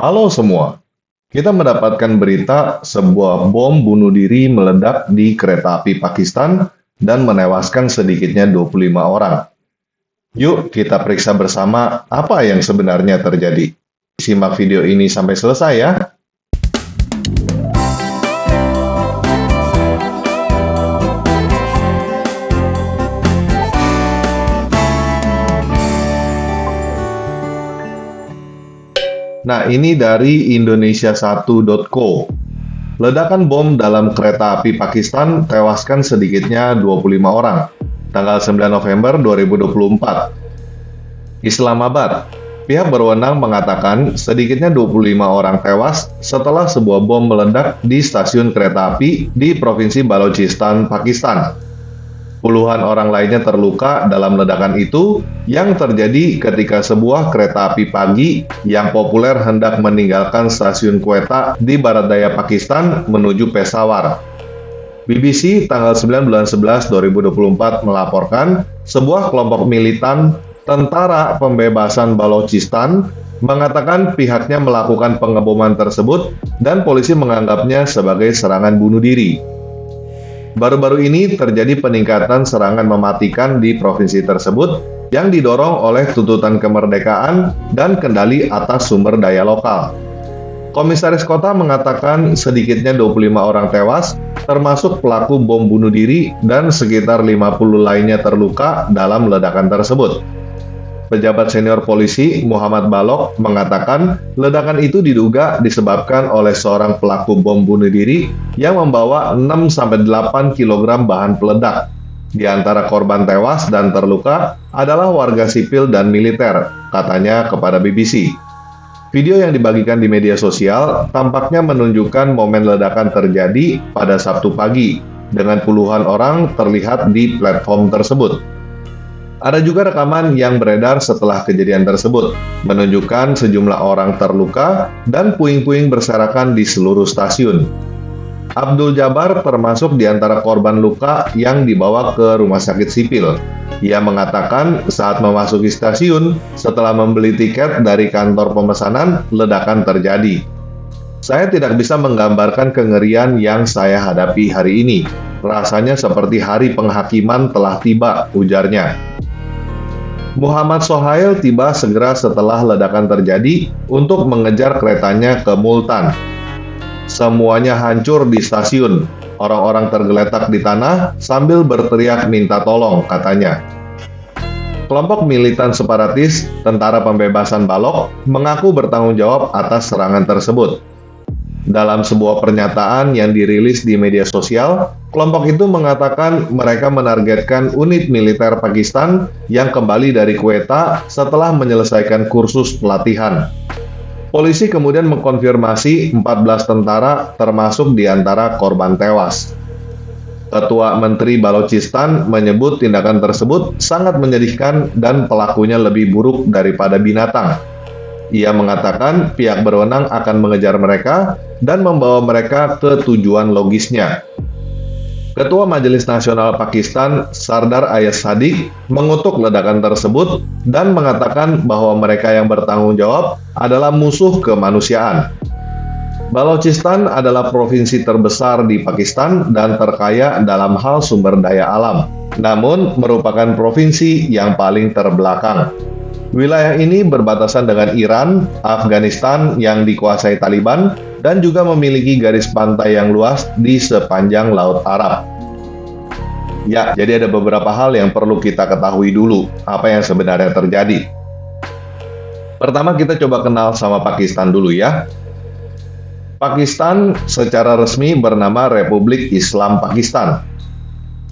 Halo semua, kita mendapatkan berita sebuah bom bunuh diri meledak di kereta api Pakistan dan menewaskan sedikitnya 25 orang. Yuk kita periksa bersama apa yang sebenarnya terjadi. Simak video ini sampai selesai ya. Nah, ini dari Indonesia1.co. Ledakan bom dalam kereta api Pakistan tewaskan sedikitnya 25 orang, tanggal 9 November 2024. Islamabad, pihak berwenang mengatakan sedikitnya 25 orang tewas setelah sebuah bom meledak di stasiun kereta api di Provinsi Balochistan, Pakistan. Puluhan orang lainnya terluka dalam ledakan itu yang terjadi ketika sebuah kereta api pagi yang populer hendak meninggalkan stasiun Quetta di barat daya Pakistan menuju Peshawar. BBC tanggal 9 bulan 11 2024 melaporkan sebuah kelompok militan Tentara Pembebasan Balochistan mengatakan pihaknya melakukan pengeboman tersebut dan polisi menganggapnya sebagai serangan bunuh diri. Baru-baru ini terjadi peningkatan serangan mematikan di provinsi tersebut yang didorong oleh tuntutan kemerdekaan dan kendali atas sumber daya lokal. Komisaris kota mengatakan sedikitnya 25 orang tewas, termasuk pelaku bom bunuh diri dan sekitar 50 lainnya terluka dalam ledakan tersebut. Pejabat senior polisi Muhammad Balok mengatakan ledakan itu diduga disebabkan oleh seorang pelaku bom bunuh diri yang membawa 6-8 kg bahan peledak. Di antara korban tewas dan terluka adalah warga sipil dan militer, katanya kepada BBC. Video yang dibagikan di media sosial tampaknya menunjukkan momen ledakan terjadi pada Sabtu pagi, dengan puluhan orang terlihat di platform tersebut. Ada juga rekaman yang beredar setelah kejadian tersebut, menunjukkan sejumlah orang terluka dan puing-puing berserakan di seluruh stasiun. Abdul Jabbar termasuk di antara korban luka yang dibawa ke rumah sakit sipil. Ia mengatakan saat memasuki stasiun, setelah membeli tiket dari kantor pemesanan, ledakan terjadi. Saya tidak bisa menggambarkan kengerian yang saya hadapi hari ini. Rasanya seperti hari penghakiman telah tiba, ujarnya. Muhammad Sohail tiba segera setelah ledakan terjadi untuk mengejar keretanya ke Multan. Semuanya hancur di stasiun. Orang-orang tergeletak di tanah sambil berteriak minta tolong, katanya. Kelompok militan separatis Tentara Pembebasan Balok mengaku bertanggung jawab atas serangan tersebut. Dalam sebuah pernyataan yang dirilis di media sosial, kelompok itu mengatakan mereka menargetkan unit militer Pakistan yang kembali dari Quetta setelah menyelesaikan kursus pelatihan. Polisi kemudian mengkonfirmasi 14 tentara termasuk di antara korban tewas. Ketua Menteri Balochistan menyebut tindakan tersebut sangat menyedihkan dan pelakunya lebih buruk daripada binatang. Ia mengatakan pihak berwenang akan mengejar mereka dan membawa mereka ke tujuan logisnya. Ketua Majelis Nasional Pakistan, Sardar Ayaz Sadiq, mengutuk ledakan tersebut dan mengatakan bahwa mereka yang bertanggung jawab adalah musuh kemanusiaan. Balochistan adalah provinsi terbesar di Pakistan dan terkaya dalam hal sumber daya alam, namun merupakan provinsi yang paling terbelakang. Wilayah ini berbatasan dengan Iran, Afghanistan yang dikuasai Taliban, dan juga memiliki garis pantai yang luas di sepanjang Laut Arab. Ya, jadi ada beberapa hal yang perlu kita ketahui dulu, apa yang sebenarnya terjadi. Pertama, kita coba kenal sama Pakistan dulu ya. Pakistan secara resmi bernama Republik Islam Pakistan.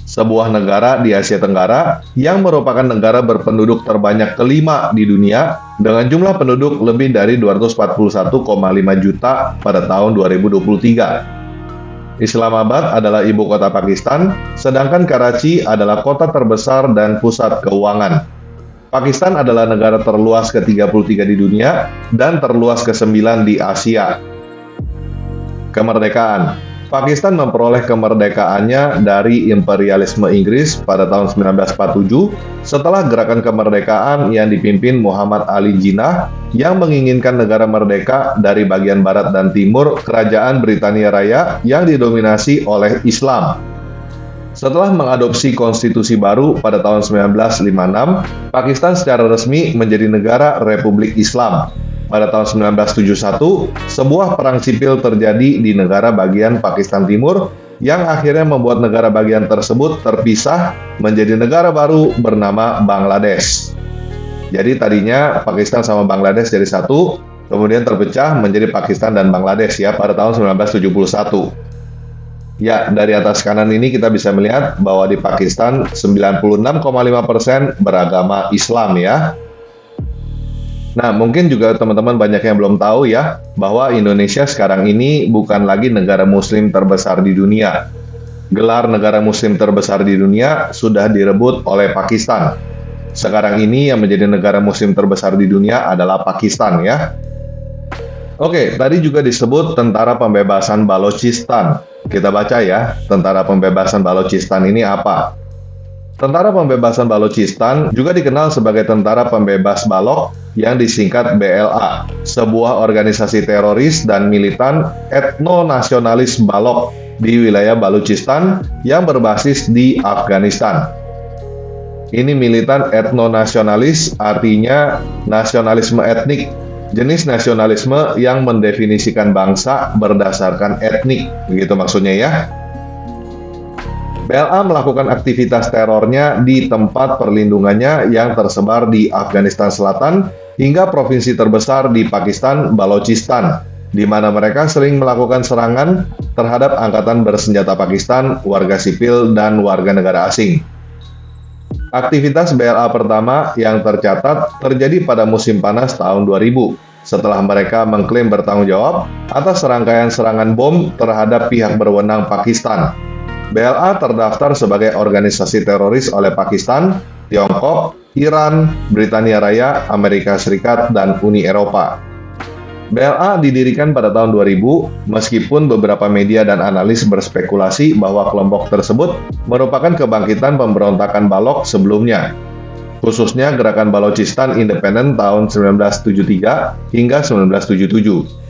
Sebuah negara di Asia Tenggara yang merupakan negara berpenduduk terbanyak kelima di dunia dengan jumlah penduduk lebih dari 241,5 juta pada tahun 2023. Islamabad adalah ibu kota Pakistan, sedangkan Karachi adalah kota terbesar dan pusat keuangan. Pakistan adalah negara terluas ke-33 di dunia dan terluas ke-9 di Asia. Kemerdekaan. Pakistan memperoleh kemerdekaannya dari imperialisme Inggris pada tahun 1947 setelah gerakan kemerdekaan yang dipimpin Muhammad Ali Jinnah yang menginginkan negara merdeka dari bagian barat dan timur Kerajaan Britania Raya yang didominasi oleh Islam. Setelah mengadopsi konstitusi baru pada tahun 1956, Pakistan secara resmi menjadi negara Republik Islam. Pada tahun 1971, sebuah perang sipil terjadi di negara bagian Pakistan Timur yang akhirnya membuat negara bagian tersebut terpisah menjadi negara baru bernama Bangladesh. Jadi tadinya Pakistan sama Bangladesh jadi satu, kemudian terpecah menjadi Pakistan dan Bangladesh ya pada tahun 1971. Ya, dari atas kanan ini kita bisa melihat bahwa di Pakistan 96,5% beragama Islam ya. Nah, mungkin juga teman-teman banyak yang belum tahu ya, bahwa Indonesia sekarang ini bukan lagi negara muslim terbesar di dunia. Gelar negara muslim terbesar di dunia sudah direbut oleh Pakistan. Sekarang ini yang menjadi negara muslim terbesar di dunia adalah Pakistan ya. Oke, tadi juga disebut Tentara Pembebasan Balochistan. Kita baca ya, Tentara Pembebasan Balochistan ini apa? Tentara Pembebasan Balochistan juga dikenal sebagai Tentara Pembebas Balok yang disingkat BLA, sebuah organisasi teroris dan militan etno-nasionalis Balok di wilayah Balochistan yang berbasis di Afghanistan. Ini militan etno-nasionalis artinya nasionalisme etnik, jenis nasionalisme yang mendefinisikan bangsa berdasarkan etnik, begitu maksudnya ya. BLA melakukan aktivitas terornya di tempat perlindungannya yang tersebar di Afghanistan Selatan hingga provinsi terbesar di Pakistan, Balochistan, di mana mereka sering melakukan serangan terhadap angkatan bersenjata Pakistan, warga sipil, dan warga negara asing. Aktivitas BLA pertama yang tercatat terjadi pada musim panas tahun 2000, setelah mereka mengklaim bertanggung jawab atas serangkaian serangan bom terhadap pihak berwenang Pakistan. BLA terdaftar sebagai organisasi teroris oleh Pakistan, Tiongkok, Iran, Britania Raya, Amerika Serikat, dan Uni Eropa. BLA didirikan pada tahun 2000, meskipun beberapa media dan analis berspekulasi bahwa kelompok tersebut merupakan kebangkitan pemberontakan Balok sebelumnya, khususnya Gerakan Balochistan Independen tahun 1973 hingga 1977.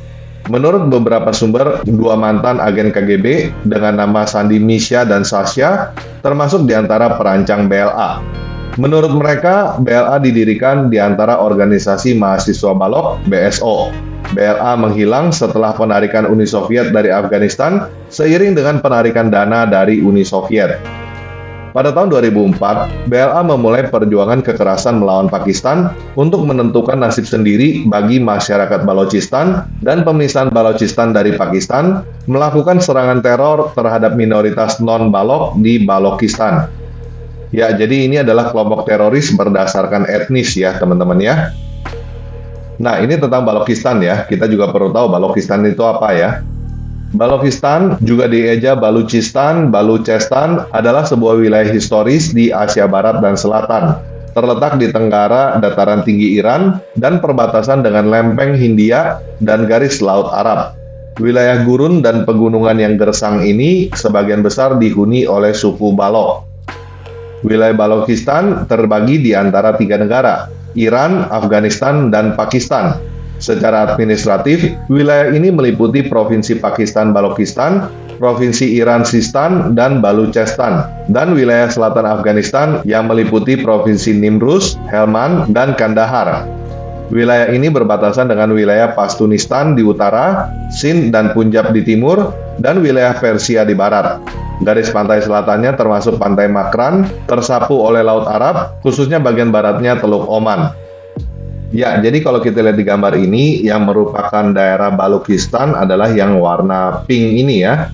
Menurut beberapa sumber, dua mantan agen KGB dengan nama Sandi Misha dan Sasha termasuk di antara perancang BLA. Menurut mereka, BLA didirikan di antara organisasi mahasiswa Balok, BSO. BLA menghilang setelah penarikan Uni Soviet dari Afghanistan seiring dengan penarikan dana dari Uni Soviet. Pada tahun 2004, BLA memulai perjuangan kekerasan melawan Pakistan untuk menentukan nasib sendiri bagi masyarakat Balochistan dan pemisahan Balochistan dari Pakistan, melakukan serangan teror terhadap minoritas non-Balok di Balochistan. Ya, jadi ini adalah kelompok teroris berdasarkan etnis ya, teman-teman ya. Nah, ini tentang Balochistan ya. Kita juga perlu tahu Balochistan itu apa ya. Balochistan, juga dieja Baluchistan, Baluchestan, adalah sebuah wilayah historis di Asia Barat dan Selatan, terletak di tenggara dataran tinggi Iran dan perbatasan dengan lempeng Hindia dan garis Laut Arab. Wilayah gurun dan pegunungan yang gersang ini sebagian besar dihuni oleh suku Balok. Wilayah Balochistan terbagi di antara tiga negara, Iran, Afghanistan, dan Pakistan. Secara administratif, wilayah ini meliputi Provinsi Pakistan Balochistan, Provinsi Iran Sistan, dan Baluchestan, dan wilayah selatan Afghanistan yang meliputi Provinsi Nimruz, Helmand, dan Kandahar. Wilayah ini berbatasan dengan wilayah Pashtunistan di utara, Sindh dan Punjab di timur, dan wilayah Persia di barat. Garis pantai selatannya termasuk Pantai Makran, tersapu oleh Laut Arab, khususnya bagian baratnya Teluk Oman. Ya, jadi kalau kita lihat di gambar ini, yang merupakan daerah Balochistan adalah yang warna pink ini ya.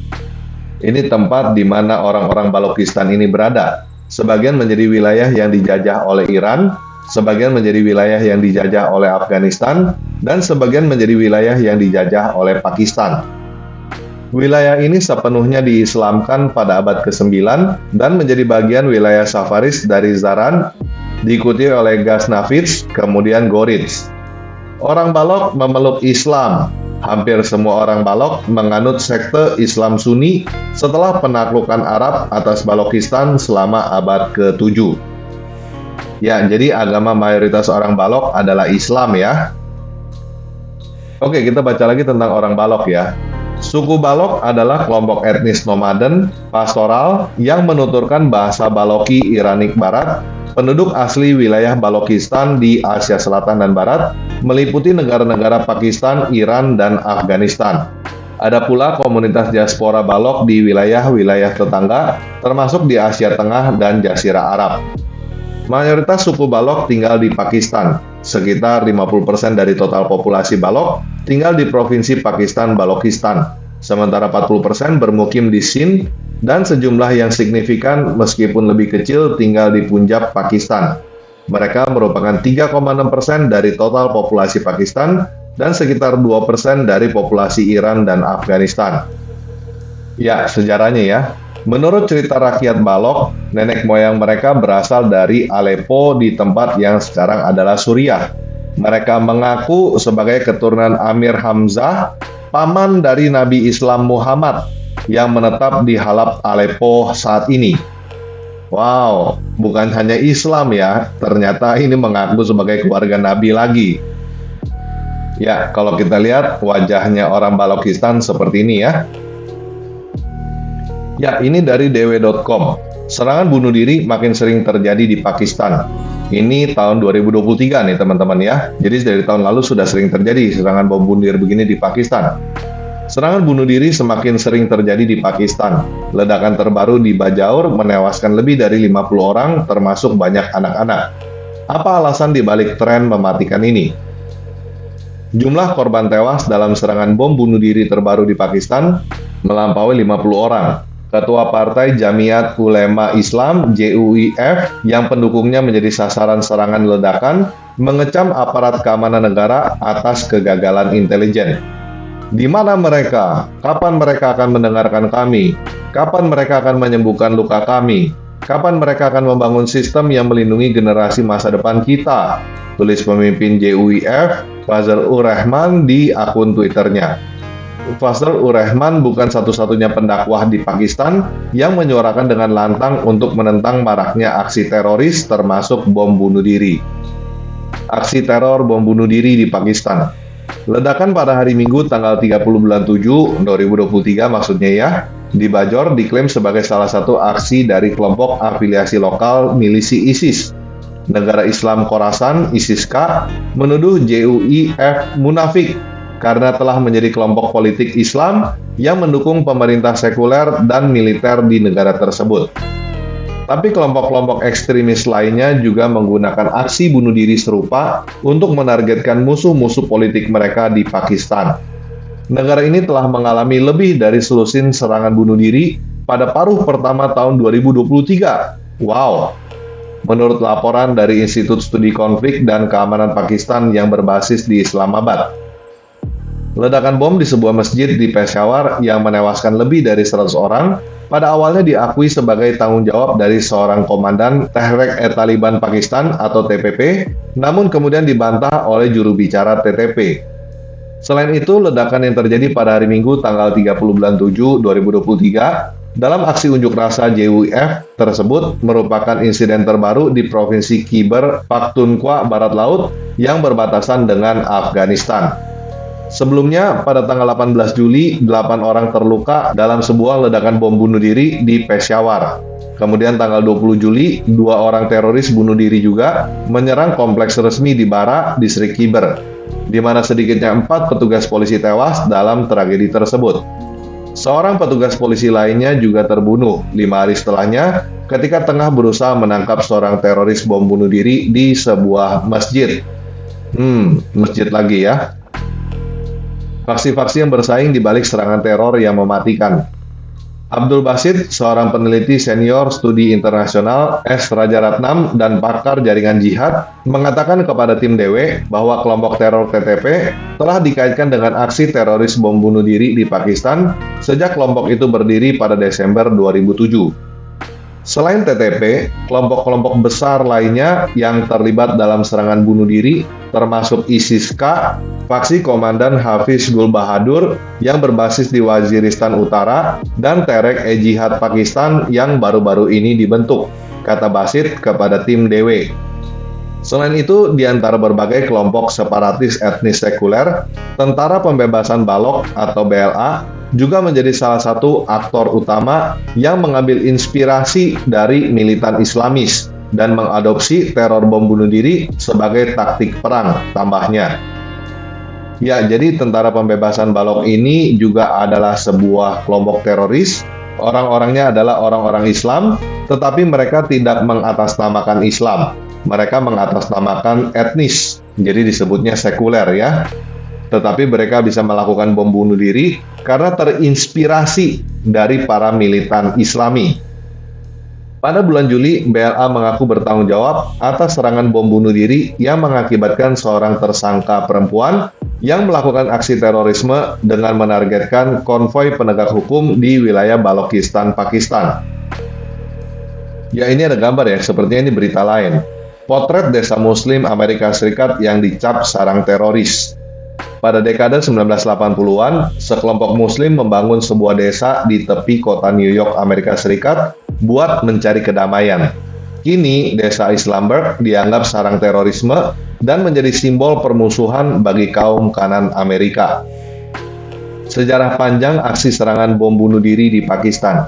Ini tempat di mana orang-orang Balochistan ini berada. Sebagian menjadi wilayah yang dijajah oleh Iran, sebagian menjadi wilayah yang dijajah oleh Afghanistan, dan sebagian menjadi wilayah yang dijajah oleh Pakistan. Wilayah ini sepenuhnya diislamkan pada abad ke-9 dan menjadi bagian wilayah Safaris dari Zaran, diikuti oleh Ghaznavid, kemudian Ghorids. Orang Balok memeluk Islam, Hampir semua orang Balok menganut sekte Islam Sunni setelah penaklukan Arab atas Balochistan selama abad ke-7. Ya, jadi agama mayoritas orang Balok adalah Islam ya. Oke, kita baca lagi tentang orang Balok ya. Suku Balok adalah kelompok etnis nomaden, pastoral, yang menuturkan bahasa Balochi Iranik Barat. Penduduk asli wilayah Balochistan di Asia Selatan dan Barat meliputi negara-negara Pakistan, Iran, dan Afghanistan. Ada pula komunitas diaspora Balok di wilayah-wilayah tetangga, termasuk di Asia Tengah dan Jazirah Arab. Mayoritas suku Balok tinggal di Pakistan. Sekitar 50% dari total populasi Balok tinggal di provinsi Pakistan Balochistan. Sementara 40% bermukim di Sindh dan sejumlah yang signifikan meskipun lebih kecil tinggal di Punjab, Pakistan. Mereka merupakan 3,6% dari total populasi Pakistan dan sekitar 2% dari populasi Iran dan Afghanistan. Ya, sejarahnya ya. Menurut cerita rakyat Balok, nenek moyang mereka berasal dari Aleppo di tempat yang sekarang adalah Suriah. Mereka mengaku sebagai keturunan Amir Hamzah, paman dari Nabi Islam Muhammad, yang menetap di Halab, Aleppo saat ini. Wow, bukan hanya Islam ya, ternyata ini mengaku sebagai keluarga Nabi lagi. Ya, kalau kita lihat wajahnya orang Balochistan seperti ini ya. Ya, ini dari dw.com. Serangan bunuh diri makin sering terjadi di Pakistan. Ini tahun 2023 nih teman-teman ya. Jadi dari tahun lalu sudah sering terjadi serangan bom bunuh diri begini di Pakistan. Serangan bunuh diri semakin sering terjadi di Pakistan. Ledakan terbaru di Bajaur menewaskan lebih dari 50 orang, termasuk banyak anak-anak. Apa alasan dibalik tren mematikan ini? Jumlah korban tewas dalam serangan bom bunuh diri terbaru di Pakistan melampaui 50 orang. Ketua Partai Jamiat Ulema Islam (JUIF) yang pendukungnya menjadi sasaran serangan ledakan mengecam aparat keamanan negara atas kegagalan intelijen. Di mana mereka? Kapan mereka akan mendengarkan kami? Kapan mereka akan menyembuhkan luka kami? Kapan mereka akan membangun sistem yang melindungi generasi masa depan kita? Tulis pemimpin JUIF, Fazl-ur Rahman di akun Twitternya. Fazl-ur Rahman bukan satu-satunya pendakwah di Pakistan yang menyuarakan dengan lantang untuk menentang maraknya aksi teroris termasuk bom bunuh diri. Aksi teror bom bunuh diri di Pakistan. Ledakan pada hari Minggu tanggal 30 bulan 7 2023 maksudnya ya, di Bajor diklaim sebagai salah satu aksi dari kelompok afiliasi lokal milisi ISIS. Negara Islam Khorasan (ISIS-K) menuduh JUIF munafik karena telah menjadi kelompok politik Islam yang mendukung pemerintah sekuler dan militer di negara tersebut. Tapi kelompok-kelompok ekstremis lainnya juga menggunakan aksi bunuh diri serupa untuk menargetkan musuh-musuh politik mereka di Pakistan. Negara ini telah mengalami lebih dari selusin serangan bunuh diri pada paruh pertama tahun 2023. Wow! Menurut laporan dari Institut Studi Konflik dan Keamanan Pakistan yang berbasis di Islamabad. Ledakan bom di sebuah masjid di Peshawar yang menewaskan lebih dari 100 orang pada awalnya diakui sebagai tanggung jawab dari seorang komandan Tehrik-e-Taliban Pakistan atau TPP, namun kemudian dibantah oleh juru bicara TTP. Selain itu, ledakan yang terjadi pada hari Minggu tanggal 30 bulan 7 2023 dalam aksi unjuk rasa JUIF tersebut merupakan insiden terbaru di Provinsi Khyber Pakhtunkhwa Barat Laut yang berbatasan dengan Afghanistan. Sebelumnya, pada tanggal 18 Juli, 8 orang terluka dalam sebuah ledakan bom bunuh diri di Peshawar. Kemudian tanggal 20 Juli, 2 orang teroris bunuh diri juga menyerang kompleks resmi di Bara, distrik Khyber, di mana sedikitnya 4 petugas polisi tewas dalam tragedi tersebut. Seorang petugas polisi lainnya juga terbunuh 5 hari setelahnya ketika tengah berusaha menangkap seorang teroris bom bunuh diri di sebuah masjid. Masjid lagi ya. Faksi-faksi yang bersaing di balik serangan teror yang mematikan. Abdul Basit, seorang peneliti senior studi internasional S. Rajaratnam dan pakar jaringan jihad, mengatakan kepada tim DW bahwa kelompok teror TTP telah dikaitkan dengan aksi teroris bom bunuh diri di Pakistan sejak kelompok itu berdiri pada Desember 2007. Selain TTP, kelompok-kelompok besar lainnya yang terlibat dalam serangan bunuh diri termasuk ISIS-K, faksi Komandan Hafiz Gul Bahadur yang berbasis di Waziristan Utara, dan Tehreek-e-Jihad Pakistan yang baru-baru ini dibentuk, kata Basit kepada tim DW. Selain itu, di antara berbagai kelompok separatis etnis sekuler, Tentara Pembebasan Balok atau BLA juga menjadi salah satu aktor utama yang mengambil inspirasi dari militan Islamis dan mengadopsi teror bom bunuh diri sebagai taktik perang, tambahnya. Ya, jadi Tentara Pembebasan Balok ini juga adalah sebuah kelompok teroris. Orang-orangnya adalah orang-orang Islam, tetapi mereka tidak mengatasnamakan Islam. Mereka mengatasnamakan etnis, jadi disebutnya sekuler ya. Tetapi mereka bisa melakukan bom bunuh diri karena terinspirasi dari para militan Islami. Pada bulan Juli, BLA mengaku bertanggung jawab atas serangan bom bunuh diri yang mengakibatkan seorang tersangka perempuan yang melakukan aksi terorisme dengan menargetkan konvoi penegak hukum di wilayah Balochistan, Pakistan. Ya, ini ada gambar ya, sepertinya ini berita lain. Potret desa Muslim Amerika Serikat yang dicap sarang teroris. Pada dekade 1980-an, sekelompok Muslim membangun sebuah desa di tepi kota New York, Amerika Serikat, buat mencari kedamaian. Kini, desa Islamberg dianggap sarang terorisme dan menjadi simbol permusuhan bagi kaum kanan Amerika. Sejarah panjang aksi serangan bom bunuh diri di Pakistan.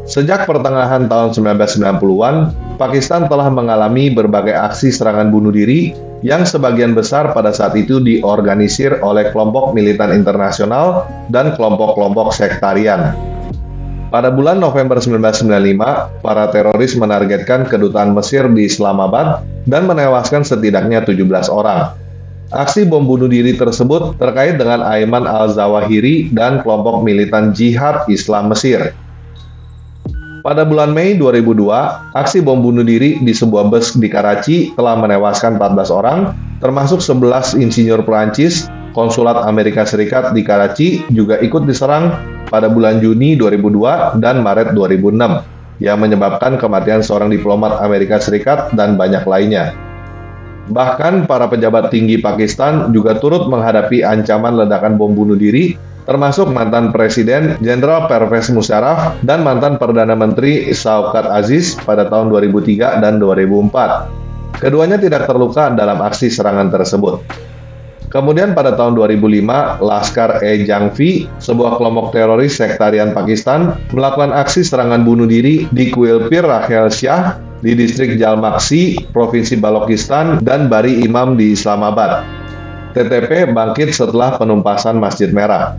Sejak pertengahan tahun 1990-an, Pakistan telah mengalami berbagai aksi serangan bunuh diri yang sebagian besar pada saat itu diorganisir oleh kelompok militan internasional dan kelompok-kelompok sektarian. Pada bulan November 1995, para teroris menargetkan kedutaan Mesir di Islamabad dan menewaskan setidaknya 17 orang. Aksi bom bunuh diri tersebut terkait dengan Ayman al-Zawahiri dan kelompok militan Jihad Islam Mesir. Pada bulan Mei 2002, aksi bom bunuh diri di sebuah bus di Karachi telah menewaskan 14 orang, termasuk 11 insinyur Perancis. Konsulat Amerika Serikat di Karachi juga ikut diserang pada bulan Juni 2002 dan Maret 2006, yang menyebabkan kematian seorang diplomat Amerika Serikat dan banyak lainnya. Bahkan para pejabat tinggi Pakistan juga turut menghadapi ancaman ledakan bom bunuh diri, termasuk mantan Presiden Jenderal Pervez Musharraf dan mantan Perdana Menteri Shaukat Aziz pada tahun 2003 dan 2004. Keduanya tidak terluka dalam aksi serangan tersebut. Kemudian pada tahun 2005, Laskar-e-Jangvi, sebuah kelompok teroris sektarian Pakistan, melakukan aksi serangan bunuh diri di Kuil Pir Rahel Shah di distrik Jalmaksi, Provinsi Balochistan, dan Bari Imam di Islamabad. TTP bangkit setelah penumpasan Masjid Merah.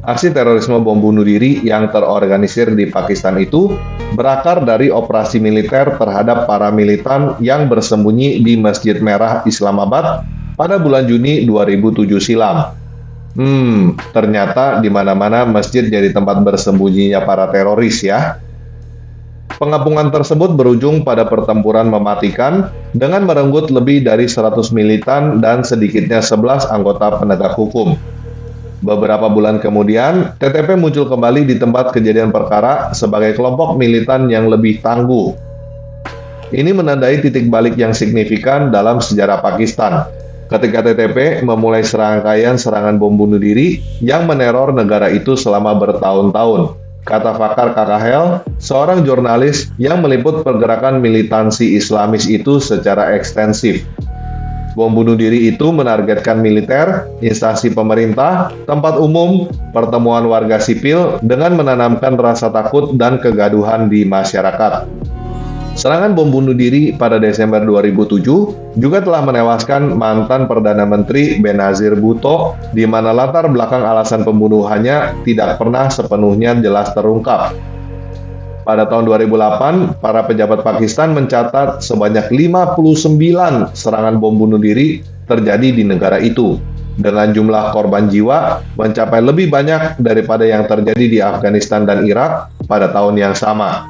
Aksi terorisme bom bunuh diri yang terorganisir di Pakistan itu berakar dari operasi militer terhadap para militan yang bersembunyi di Masjid Merah Islamabad pada bulan Juni 2007 silam. Ternyata di mana-mana masjid jadi tempat bersembunyinya para teroris ya. Pengepungan tersebut berujung pada pertempuran mematikan dengan merenggut lebih dari 100 militan dan sedikitnya 11 anggota penegak hukum. Beberapa bulan kemudian, TTP muncul kembali di tempat kejadian perkara sebagai kelompok militan yang lebih tangguh. Ini menandai titik balik yang signifikan dalam sejarah Pakistan, ketika TTP memulai serangkaian serangan bom bunuh diri yang meneror negara itu selama bertahun-tahun, kata Fakar Kakahel, seorang jurnalis yang meliput pergerakan militansi Islamis itu secara ekstensif. Bom bunuh diri itu menargetkan militer, instansi pemerintah, tempat umum, pertemuan warga sipil dengan menanamkan rasa takut dan kegaduhan di masyarakat. Serangan bom bunuh diri pada Desember 2007 juga telah menewaskan mantan Perdana Menteri Benazir Bhutto, di mana latar belakang alasan pembunuhannya tidak pernah sepenuhnya jelas terungkap. Pada tahun 2008, para pejabat Pakistan mencatat sebanyak 59 serangan bom bunuh diri terjadi di negara itu, dengan jumlah korban jiwa mencapai lebih banyak daripada yang terjadi di Afghanistan dan Irak pada tahun yang sama.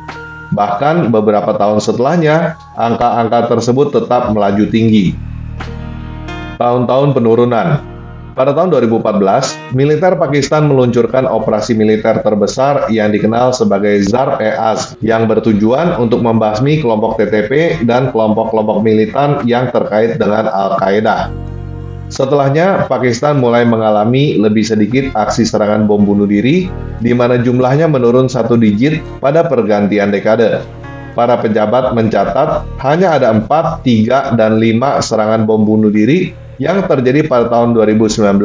Bahkan beberapa tahun setelahnya, angka-angka tersebut tetap melaju tinggi. Tahun-tahun penurunan. Pada tahun 2014, militer Pakistan meluncurkan operasi militer terbesar yang dikenal sebagai Zarb-e-Azb yang bertujuan untuk membasmi kelompok TTP dan kelompok-kelompok militan yang terkait dengan Al-Qaeda. Setelahnya, Pakistan mulai mengalami lebih sedikit aksi serangan bom bunuh diri, di mana jumlahnya menurun 1 digit pada pergantian dekade. Para pejabat mencatat hanya ada 4, 3, dan 5 serangan bom bunuh diri yang terjadi pada tahun 2019,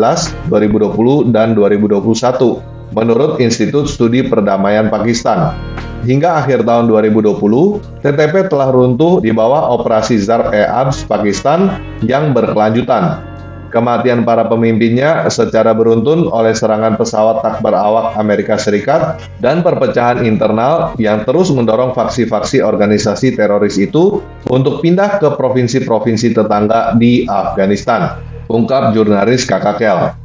2020, dan 2021, menurut Institut Studi Perdamaian Pakistan. Hingga akhir tahun 2020, TTP telah runtuh di bawah operasi Zarb-e-Azb Pakistan yang berkelanjutan. Kematian para pemimpinnya secara beruntun oleh serangan pesawat takbar awak Amerika Serikat dan perpecahan internal yang terus mendorong faksi-faksi organisasi teroris itu untuk pindah ke provinsi-provinsi tetangga di Afghanistan, ungkap jurnalis KKKL.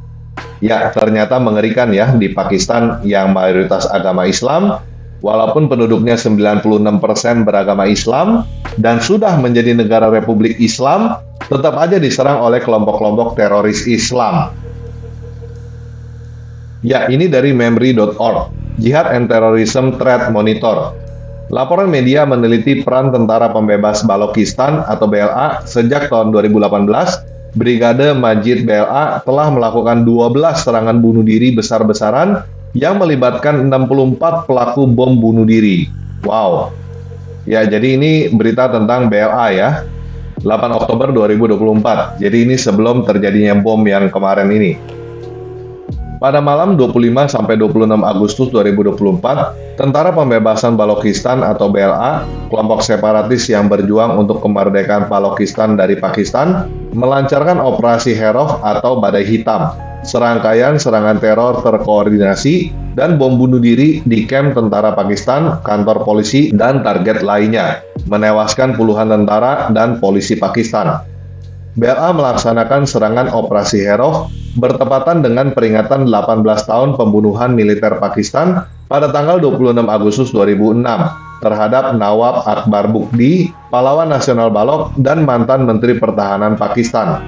Ya, ternyata mengerikan ya di Pakistan yang mayoritas agama Islam, walaupun penduduknya 96% beragama Islam dan sudah menjadi negara Republik Islam, tetap aja diserang oleh kelompok-kelompok teroris Islam. Ya, ini dari Memri.org, Jihad and Terrorism Threat Monitor. Laporan media meneliti peran Tentara Pembebas Balochistan atau BLA sejak tahun 2018. Brigade Majid BLA telah melakukan 12 serangan bunuh diri besar-besaran yang melibatkan 64 pelaku bom bunuh diri. Wow. Ya, jadi ini berita tentang BLA ya. 8 Oktober 2024. Jadi ini sebelum terjadinya bom yang kemarin ini. Pada malam 25 sampai 26 Agustus 2024, Tentara Pembebasan Balochistan atau BLA, kelompok separatis yang berjuang untuk kemerdekaan Balochistan dari Pakistan, melancarkan operasi Heroh atau Badai Hitam, serangkaian serangan teror terkoordinasi dan bom bunuh diri di kamp tentara Pakistan, kantor polisi, dan target lainnya, menewaskan puluhan tentara dan polisi Pakistan. BLA melaksanakan serangan operasi Heroh bertepatan dengan peringatan 18 tahun pembunuhan militer Pakistan pada tanggal 26 Agustus 2006 terhadap Nawab Akbar Bukti, pahlawan nasional Balok, dan mantan Menteri Pertahanan Pakistan.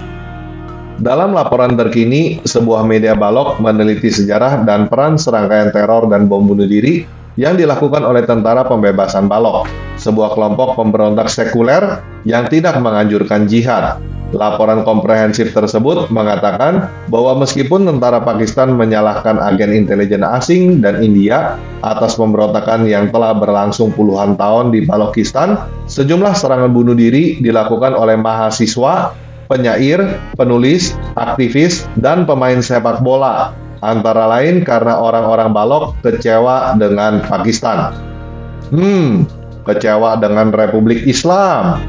Dalam laporan terkini, sebuah media Balok meneliti sejarah dan peran serangkaian teror dan bom bunuh diri yang dilakukan oleh Tentara Pembebasan Balok, sebuah kelompok pemberontak sekuler yang tidak menganjurkan jihad. Laporan komprehensif tersebut mengatakan bahwa meskipun tentara Pakistan menyalahkan agen intelijen asing dan India atas pemberontakan yang telah berlangsung puluhan tahun di Balochistan, sejumlah serangan bunuh diri dilakukan oleh mahasiswa, penyair, penulis, aktivis, dan pemain sepak bola, antara lain karena orang-orang Balok kecewa dengan Pakistan. Kecewa dengan Republik Islam.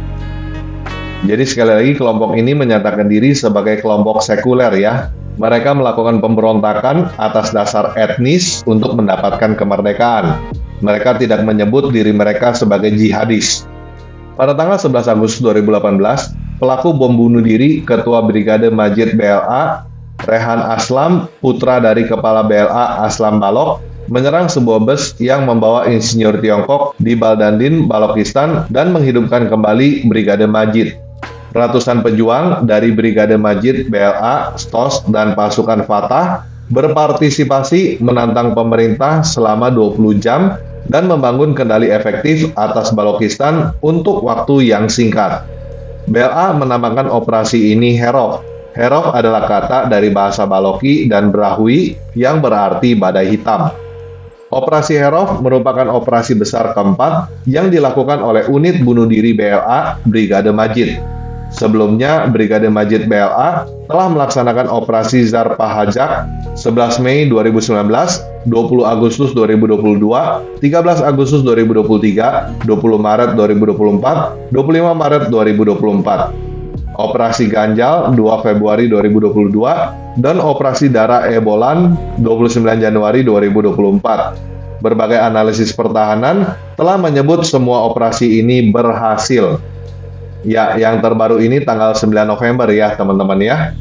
Jadi sekali lagi kelompok ini menyatakan diri sebagai kelompok sekuler ya. Mereka melakukan pemberontakan atas dasar etnis untuk mendapatkan kemerdekaan. Mereka tidak menyebut diri mereka sebagai jihadis. Pada tanggal 11 Agustus 2018, pelaku bom bunuh diri Ketua Brigade Majid BLA, Rehan Aslam, putra dari Kepala BLA Aslam Balok, menyerang sebuah bus yang membawa insinyur Tiongkok di Baldandin, Balochistan, dan menghidupkan kembali Brigade Majid. Ratusan pejuang dari Brigade Majid BLA, STOS, dan pasukan Fatah berpartisipasi menantang pemerintah selama 20 jam dan membangun kendali efektif atas Balochistan untuk waktu yang singkat. BLA menamakan operasi ini Heroh. Heroh adalah kata dari bahasa Balochi dan Brahui yang berarti badai hitam. Operasi Heroh merupakan operasi besar keempat yang dilakukan oleh unit bunuh diri BLA Brigade Majid. Sebelumnya, Brigade Majid BLA telah melaksanakan operasi Zarb-e-Hajak 11 Mei 2019, 20 Agustus 2022, 13 Agustus 2023, 20 Maret 2024, 25 Maret 2024. Operasi Ganjal 2 Februari 2022, dan Operasi Dara Ebolan 29 Januari 2024. Berbagai analisis pertahanan telah menyebut semua operasi ini berhasil. Ya, yang terbaru ini tanggal 9 November ya teman-teman ya.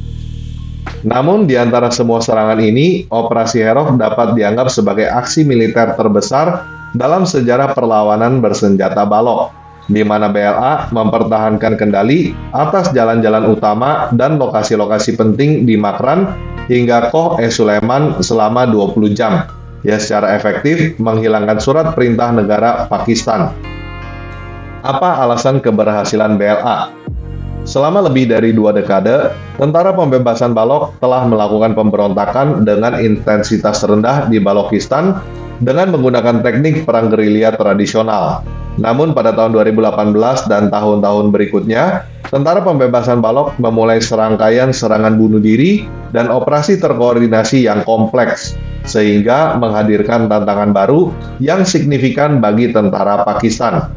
Namun di antara semua serangan ini, Operasi Heroh dapat dianggap sebagai aksi militer terbesar dalam sejarah perlawanan bersenjata Balok, di mana BLA mempertahankan kendali atas jalan-jalan utama dan lokasi-lokasi penting di Makran hingga Koh-e-Sulaiman selama 20 jam, yang secara efektif menghilangkan surat perintah negara Pakistan. Apa alasan keberhasilan BLA? Selama lebih dari 2 dekade, Tentara Pembebasan Balok telah melakukan pemberontakan dengan intensitas rendah di Balochistan dengan menggunakan teknik perang gerilya tradisional. Namun pada tahun 2018 dan tahun-tahun berikutnya, Tentara Pembebasan Balok memulai serangkaian serangan bunuh diri dan operasi terkoordinasi yang kompleks, sehingga menghadirkan tantangan baru yang signifikan bagi tentara Pakistan.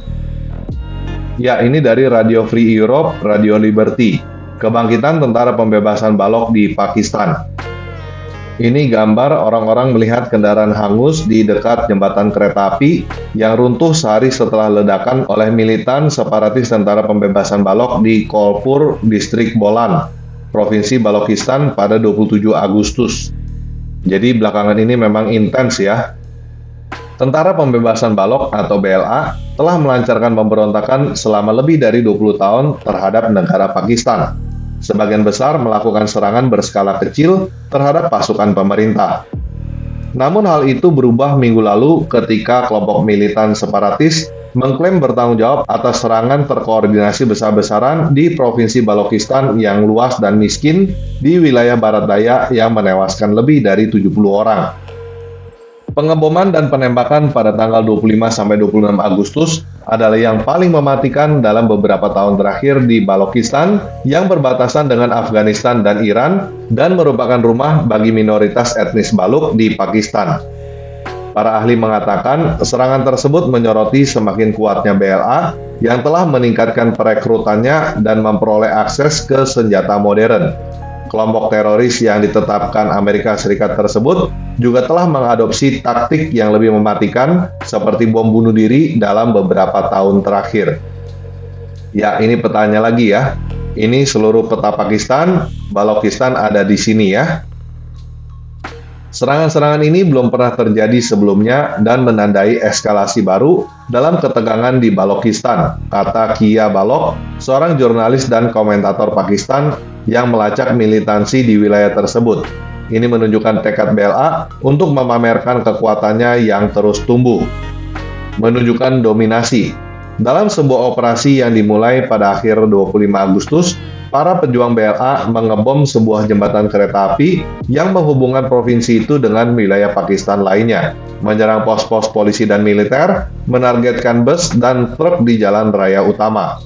Ya, ini dari Radio Free Europe, Radio Liberty, kebangkitan Tentara Pembebasan Balok di Pakistan. Ini gambar orang-orang melihat kendaraan hangus di dekat jembatan kereta api yang runtuh sehari setelah ledakan oleh militan separatis Tentara Pembebasan Balok di Kolpur, Distrik Bolan, Provinsi Balochistan pada 27 Agustus. Jadi belakangan ini memang intens ya. Tentara Pembebasan Balok atau BLA telah melancarkan pemberontakan selama lebih dari 20 tahun terhadap negara Pakistan. Sebagian besar melakukan serangan berskala kecil terhadap pasukan pemerintah. Namun hal itu berubah minggu lalu ketika kelompok militan separatis mengklaim bertanggung jawab atas serangan terkoordinasi besar-besaran di Provinsi Balochistan yang luas dan miskin di wilayah barat daya yang menewaskan lebih dari 70 orang. Pengeboman dan penembakan pada tanggal 25-26 Agustus adalah yang paling mematikan dalam beberapa tahun terakhir di Balochistan yang berbatasan dengan Afghanistan dan Iran dan merupakan rumah bagi minoritas etnis Baloch di Pakistan. Para ahli mengatakan serangan tersebut menyoroti semakin kuatnya BLA yang telah meningkatkan perekrutannya dan memperoleh akses ke senjata modern. Kelompok teroris yang ditetapkan Amerika Serikat tersebut juga telah mengadopsi taktik yang lebih mematikan seperti bom bunuh diri dalam beberapa tahun terakhir. Ya, ini petanya lagi ya. Ini seluruh peta Pakistan, Balochistan ada di sini ya. Serangan-serangan ini belum pernah terjadi sebelumnya dan menandai eskalasi baru dalam ketegangan di Balochistan, kata Kia Balok, seorang jurnalis dan komentator Pakistan yang melacak militansi di wilayah tersebut. Ini menunjukkan tekad BLA untuk memamerkan kekuatannya yang terus tumbuh. Menunjukkan dominasi. Dalam sebuah operasi yang dimulai pada akhir 25 Agustus, para pejuang BLA mengebom sebuah jembatan kereta api yang menghubungkan provinsi itu dengan wilayah Pakistan lainnya, menyerang pos-pos polisi dan militer, menargetkan bus dan truk di jalan raya utama.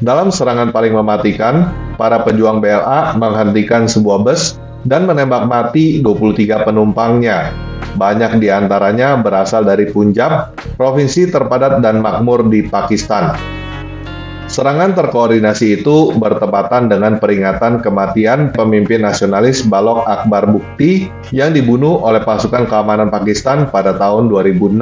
Dalam serangan paling mematikan, para pejuang BLA menghentikan sebuah bus dan menembak mati 23 penumpangnya. Banyak di antaranya berasal dari Punjab, provinsi terpadat dan makmur di Pakistan. Serangan terkoordinasi itu bertepatan dengan peringatan kematian pemimpin nasionalis Baloch Akbar Bukti yang dibunuh oleh pasukan keamanan Pakistan pada tahun 2006.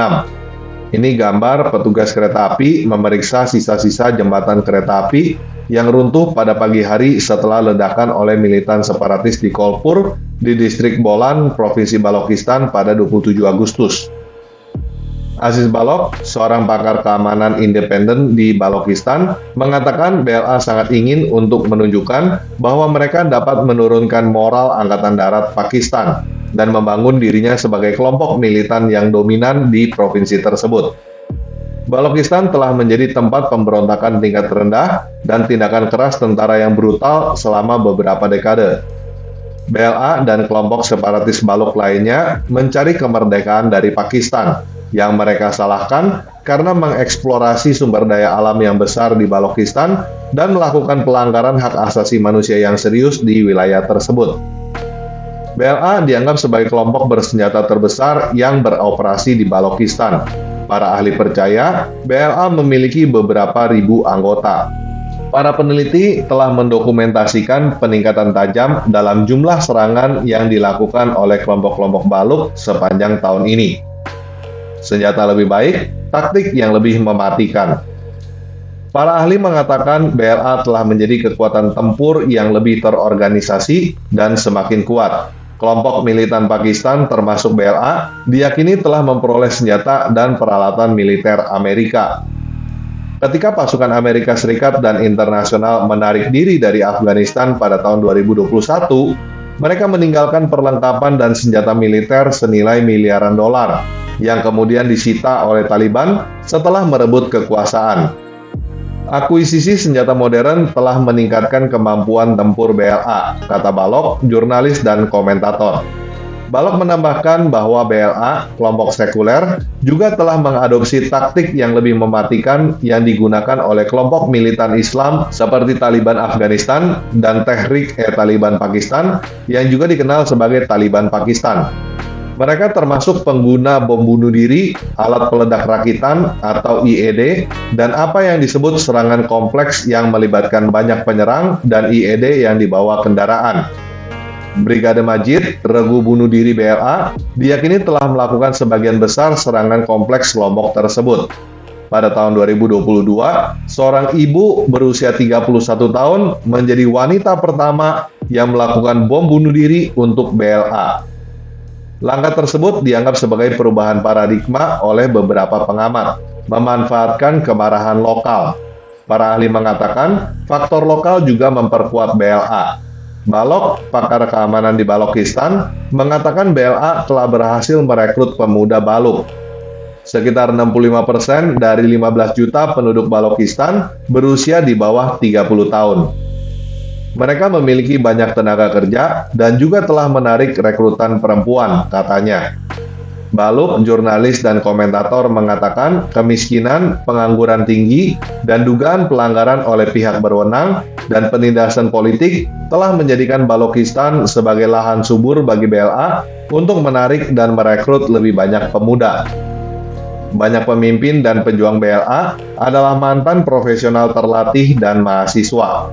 Ini gambar petugas kereta api memeriksa sisa-sisa jembatan kereta api yang runtuh pada pagi hari setelah ledakan oleh militan separatis di Kolpur di distrik Bolan, Provinsi Balochistan pada 27 Agustus. Aziz Balok, seorang pakar keamanan independen di Balochistan, mengatakan BLA sangat ingin untuk menunjukkan bahwa mereka dapat menurunkan moral Angkatan Darat Pakistan dan membangun dirinya sebagai kelompok militan yang dominan di provinsi tersebut. Balochistan telah menjadi tempat pemberontakan tingkat rendah dan tindakan keras tentara yang brutal selama beberapa dekade. BLA dan kelompok separatis Baloch lainnya mencari kemerdekaan dari Pakistan, yang mereka salahkan karena mengeksplorasi sumber daya alam yang besar di Balochistan dan melakukan pelanggaran hak asasi manusia yang serius di wilayah tersebut. BLA dianggap sebagai kelompok bersenjata terbesar yang beroperasi di Balochistan. Para ahli percaya BLA memiliki beberapa ribu anggota. Para peneliti telah mendokumentasikan peningkatan tajam dalam jumlah serangan yang dilakukan oleh kelompok-kelompok Baloch sepanjang tahun ini. Senjata lebih baik, taktik yang lebih mematikan. Para ahli mengatakan BLA telah menjadi kekuatan tempur yang lebih terorganisasi dan semakin kuat. Kelompok militan Pakistan termasuk BLA diyakini telah memperoleh senjata dan peralatan militer Amerika. Ketika pasukan Amerika Serikat dan internasional menarik diri dari Afghanistan pada tahun 2021, Mereka meninggalkan perlengkapan dan senjata militer senilai miliaran dolar yang kemudian disita oleh Taliban setelah merebut kekuasaan. Akuisisi senjata modern telah meningkatkan kemampuan tempur BLA, kata Balog, jurnalis dan komentator. Balog menambahkan bahwa BLA, kelompok sekuler, juga telah mengadopsi taktik yang lebih mematikan yang digunakan oleh kelompok militan Islam seperti Taliban Afghanistan dan Tehrik-e-Taliban Pakistan yang juga dikenal sebagai Taliban Pakistan. Mereka termasuk pengguna bom bunuh diri, alat peledak rakitan atau IED, dan apa yang disebut serangan kompleks yang melibatkan banyak penyerang dan IED yang dibawa kendaraan. Brigade Majid, regu bunuh diri BLA, diyakini telah melakukan sebagian besar serangan kompleks kelompok tersebut. Pada tahun 2022, seorang ibu berusia 31 tahun menjadi wanita pertama yang melakukan bom bunuh diri untuk BLA. Langkah tersebut dianggap sebagai perubahan paradigma oleh beberapa pengamat, memanfaatkan kemarahan lokal. Para ahli mengatakan, faktor lokal juga memperkuat BLA. Balog, pakar keamanan di Balochistan, mengatakan BLA telah berhasil merekrut pemuda Baloch. Sekitar 65% dari 15 juta penduduk Balochistan berusia di bawah 30 tahun. Mereka memiliki banyak tenaga kerja dan juga telah menarik rekrutan perempuan, katanya. Balog, jurnalis dan komentator mengatakan kemiskinan, pengangguran tinggi, dan dugaan pelanggaran oleh pihak berwenang dan penindasan politik telah menjadikan Balochistan sebagai lahan subur bagi BLA untuk menarik dan merekrut lebih banyak pemuda. Banyak pemimpin dan pejuang BLA adalah mantan profesional terlatih dan mahasiswa.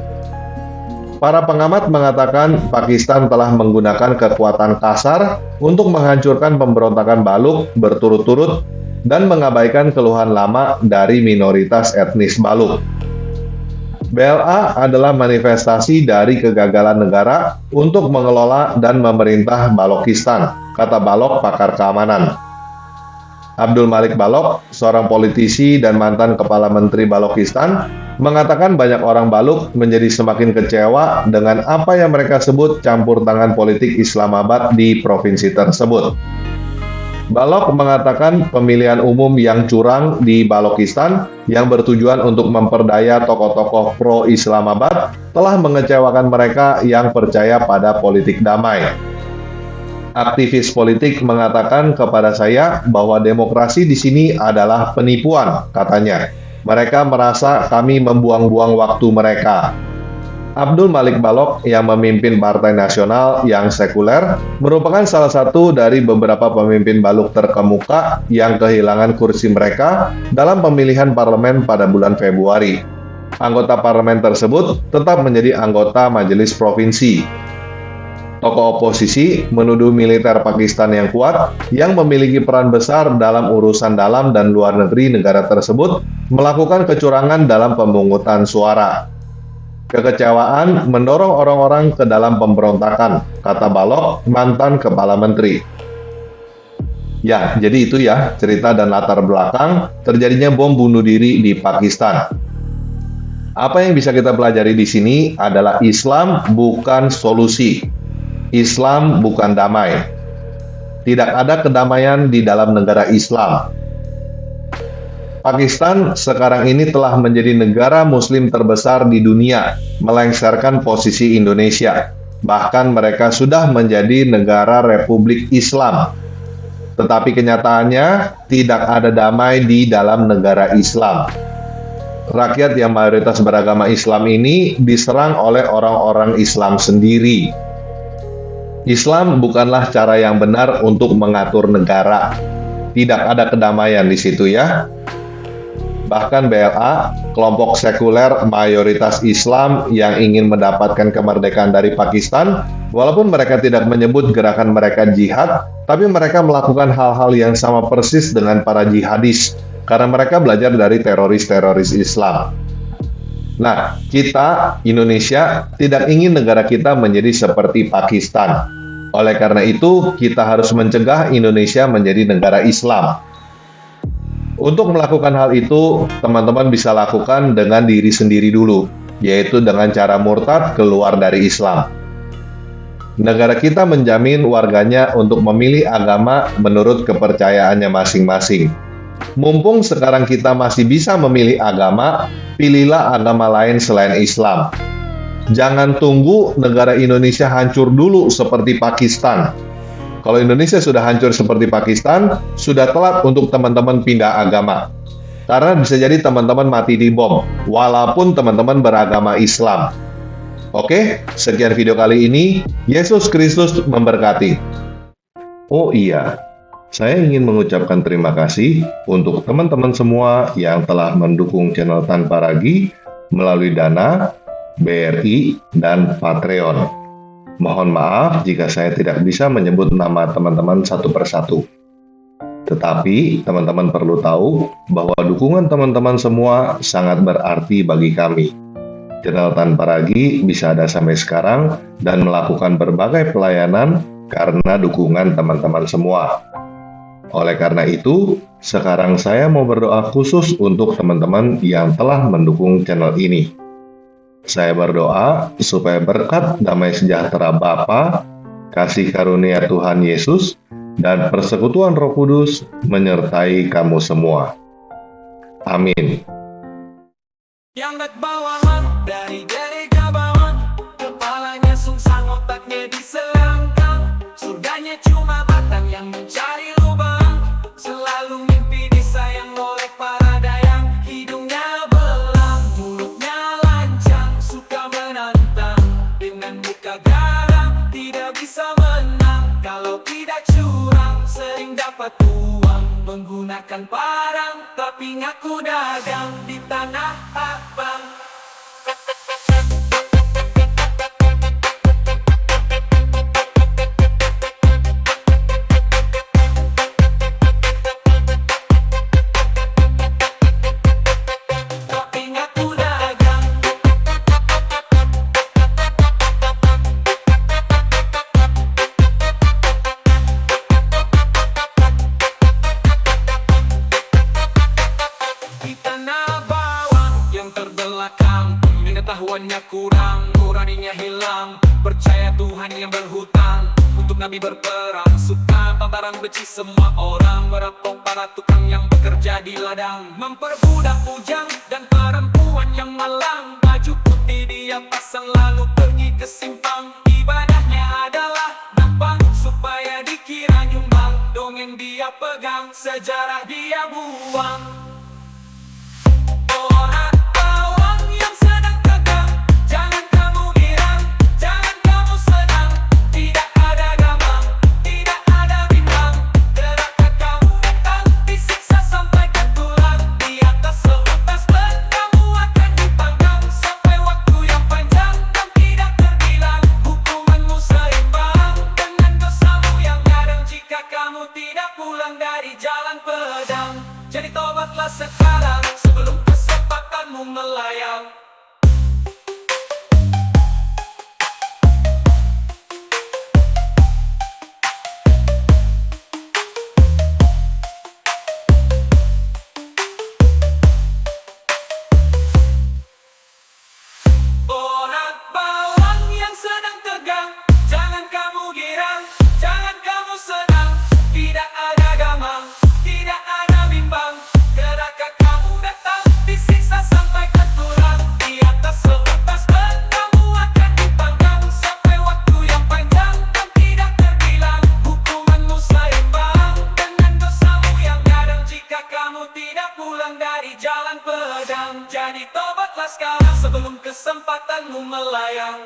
Para pengamat mengatakan Pakistan telah menggunakan kekuatan kasar untuk menghancurkan pemberontakan Baloch berturut-turut dan mengabaikan keluhan lama dari minoritas etnis Baloch. BLA adalah manifestasi dari kegagalan negara untuk mengelola dan memerintah Balochistan, kata Balog, pakar keamanan. Abdul Malik Balog, seorang politisi dan mantan kepala menteri Balochistan, mengatakan banyak orang Baloch menjadi semakin kecewa dengan apa yang mereka sebut campur tangan politik Islamabad di provinsi tersebut. Balog mengatakan pemilihan umum yang curang di Balochistan yang bertujuan untuk memperdaya tokoh-tokoh pro-Islamabad telah mengecewakan mereka yang percaya pada politik damai. Aktivis politik mengatakan kepada saya bahwa demokrasi di sini adalah penipuan, katanya. Mereka merasa kami membuang-buang waktu mereka. Abdul Malik Balog yang memimpin Partai Nasional yang sekuler merupakan salah satu dari beberapa pemimpin Baloch terkemuka yang kehilangan kursi mereka dalam pemilihan parlemen pada bulan Februari. Anggota parlemen tersebut tetap menjadi anggota majelis provinsi. Tokoh oposisi menuduh militer Pakistan yang kuat, yang memiliki peran besar dalam urusan dalam dan luar negeri negara tersebut, melakukan kecurangan dalam pemungutan suara. Kekecewaan mendorong orang-orang ke dalam pemberontakan, kata Balog, mantan kepala menteri. Ya, jadi itu ya cerita dan latar belakang terjadinya bom bunuh diri di Pakistan. Apa yang bisa kita pelajari di sini adalah Islam bukan solusi. Islam bukan damai. Tidak ada kedamaian di dalam negara Islam. Pakistan sekarang ini telah menjadi negara muslim terbesar di dunia, melengsarkan posisi Indonesia. Bahkan mereka sudah menjadi negara Republik Islam. Tetapi kenyataannya tidak ada damai di dalam negara Islam. Rakyat yang mayoritas beragama Islam ini diserang oleh orang-orang Islam sendiri. Islam bukanlah cara yang benar untuk mengatur negara. Tidak ada kedamaian di situ ya. Bahkan BLA, kelompok sekuler mayoritas Islam yang ingin mendapatkan kemerdekaan dari Pakistan, walaupun mereka tidak menyebut gerakan mereka jihad, tapi mereka melakukan hal-hal yang sama persis dengan para jihadis, karena mereka belajar dari teroris-teroris Islam. Nah, kita, Indonesia, tidak ingin negara kita menjadi seperti Pakistan. Oleh karena itu, kita harus mencegah Indonesia menjadi negara Islam. Untuk melakukan hal itu, teman-teman bisa lakukan dengan diri sendiri dulu, yaitu dengan cara murtad keluar dari Islam. Negara kita menjamin warganya untuk memilih agama menurut kepercayaannya masing-masing. Mumpung sekarang kita masih bisa memilih agama, pilihlah agama lain selain Islam. Jangan tunggu negara Indonesia hancur dulu seperti Pakistan. Kalau Indonesia sudah hancur seperti Pakistan, sudah telat untuk teman-teman pindah agama. Karena bisa jadi teman-teman mati di bom, walaupun teman-teman beragama Islam. Oke, sekian video kali ini. Yesus Kristus memberkati. Oh iya, saya ingin mengucapkan terima kasih untuk teman-teman semua yang telah mendukung channel Tanpa Ragi melalui Dana, BRI, dan Patreon. Mohon maaf jika saya tidak bisa menyebut nama teman-teman satu persatu. Tetapi, teman-teman perlu tahu bahwa dukungan teman-teman semua sangat berarti bagi kami. Channel Tanpa Ragi bisa ada sampai sekarang dan melakukan berbagai pelayanan karena dukungan teman-teman semua. Oleh karena itu, sekarang saya mau berdoa khusus untuk teman-teman yang telah mendukung channel ini. Saya berdoa supaya berkat damai sejahtera Bapa, kasih karunia Tuhan Yesus, dan persekutuan Roh Kudus menyertai kamu semua. Amin. Yang bawahan dari gereja bawang, kepalanya sungsang, otaknya diselangkang. Surganya cuma batang yang mencari lubang, selalu mimpi disayang oleh para dayang. Hidungnya belang, mulutnya lancang, suka menantang. Dengan muka garang, tidak bisa menang. Kalau tidak curang, sering dapat uang. Menggunakan parang, tapi ngaku dagang di tanah abang. Tapi ngaku dagang. Di tanah bawang yang terbelakang, pengetahuannya kurang, nuraninya hilang. Percaya Tuhan yang berhutang, untuk nabi berperang. Suka barang benci semua orang, merampok para tukang yang bekerja di ladang. Memperbudak bujang dan perempuan yang malang. Baju putih dia pasang lalu pergi ke simpang. Ibadahnya adalah nampang supaya dikira nyumbang. Dongeng dia pegang, sejarah dia buang. Orang bawang yang sedang tegang, jangan kamu girang, jangan kamu senang. Tidak ada gamang, tidak ada bimbang. Gerakan kamu datang, disiksa sampai ke tulang. Di atas seutas ban, kamu akan dipanggang sampai waktu yang panjang dan tidak terbilang. Hukumanmu seimbang dengan dosamu yang kadang, jika kamu tidak pulang dari jalan pedang. Jadi tobatlah sekarang sebelum kesempatanmu melayang. Orang bawang yang sedang tegang, jangan kamu girang, jangan kamu senang. Tidak ada gamang, tidak ada bimbang. Gerakan kamu datang, disiksa sampai ke tulang. Di atas seutas ban, kamu akan dipanggang sampai waktu yang panjang dan tidak terbilang. Hukumanmu seimbang dengan dosamu yang kadang, jika kamu tidak pulang dari jalan pedang. Jadi tobatlah sekarang sebelum kesempatanmu melayang.